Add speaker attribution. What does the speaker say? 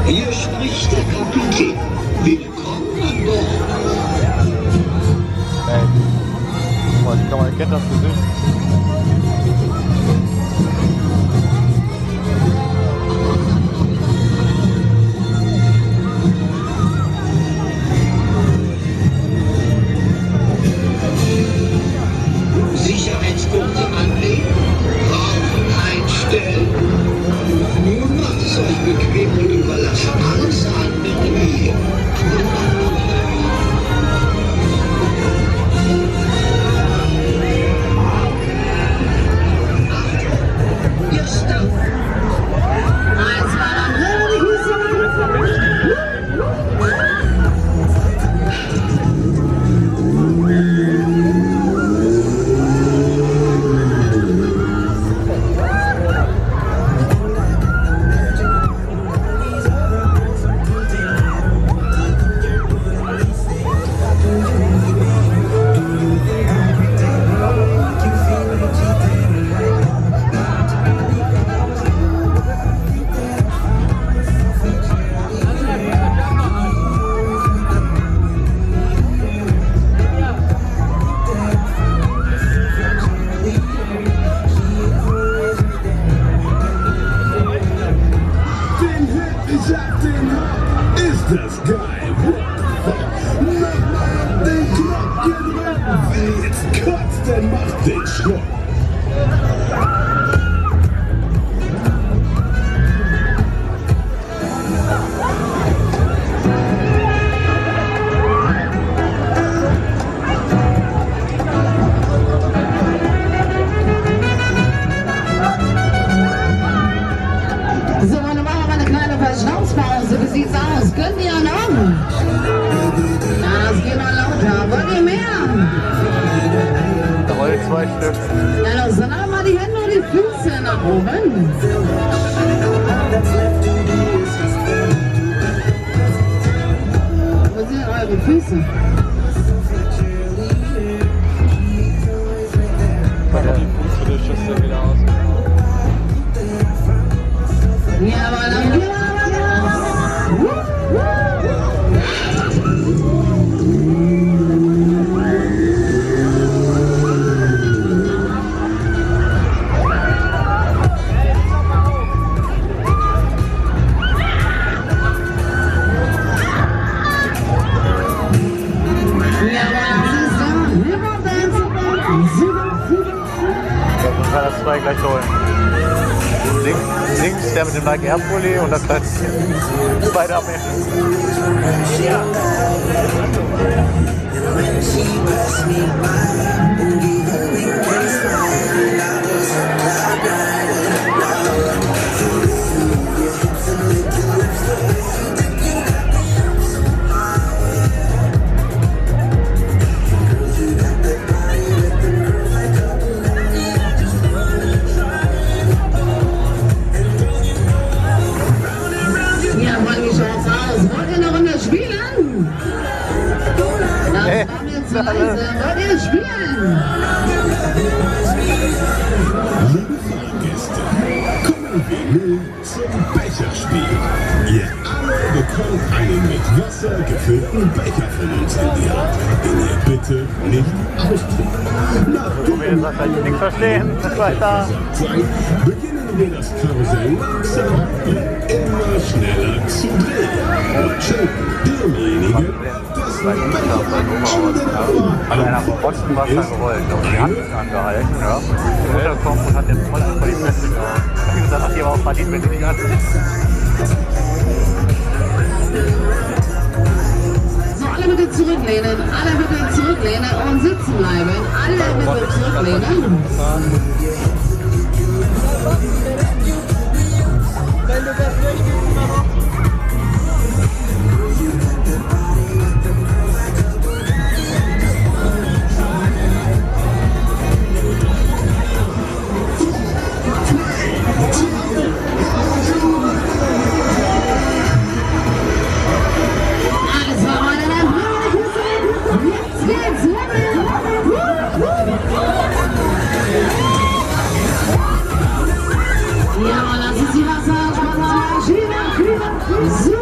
Speaker 1: Hier spricht der Kapitän. Willkommen an Bord.
Speaker 2: Ey, guck mal, die kann man erkennen, das Gesicht.
Speaker 1: Sicherheitsgurte anlegen, Rauchen einstellen. Nun macht es euch bequem und überlasst alles andere mir.
Speaker 2: Zwei Stück.
Speaker 3: Ja, dann haben wir die Hände und die Füße nach oben. Wo sind eure Füße?
Speaker 2: Bei der Fußfetischiste wieder aus.
Speaker 3: Ja, aber dann gehen wir
Speaker 2: Das zwei gleich holen. Links der mit dem Nike Air Pulli und das kleine beide am Ende.
Speaker 3: Wollt ihr spielen?
Speaker 4: Liebe Fahrgäste, kommen wir nun zum Becherspiel. Ihr alle bekommt einen mit Wasser gefüllten Becher von uns in die Hand, den ihr bitte nicht austrinkt. Nachdem
Speaker 2: ihr sagt, ich nichts verstehen, weiter.
Speaker 4: Beginnen wir das Karussell langsam und immer schneller zu drehen. Und schenken demjenigen das
Speaker 2: hat einer vom Botzen Wasser gerollt und die Hand ist angehalten, ja. Runterkommen und hat jetzt voll einfach die Feste gehauen. Ich hab gesagt, ach, die war auch verdient, wenn du nicht hast.
Speaker 3: So, alle bitte zurücklehnen, und sitzen bleiben. Alle bitte zurücklehnen.
Speaker 5: Wenn du das möchtest,
Speaker 3: Ja, lassen Sie Wasser, Schieben.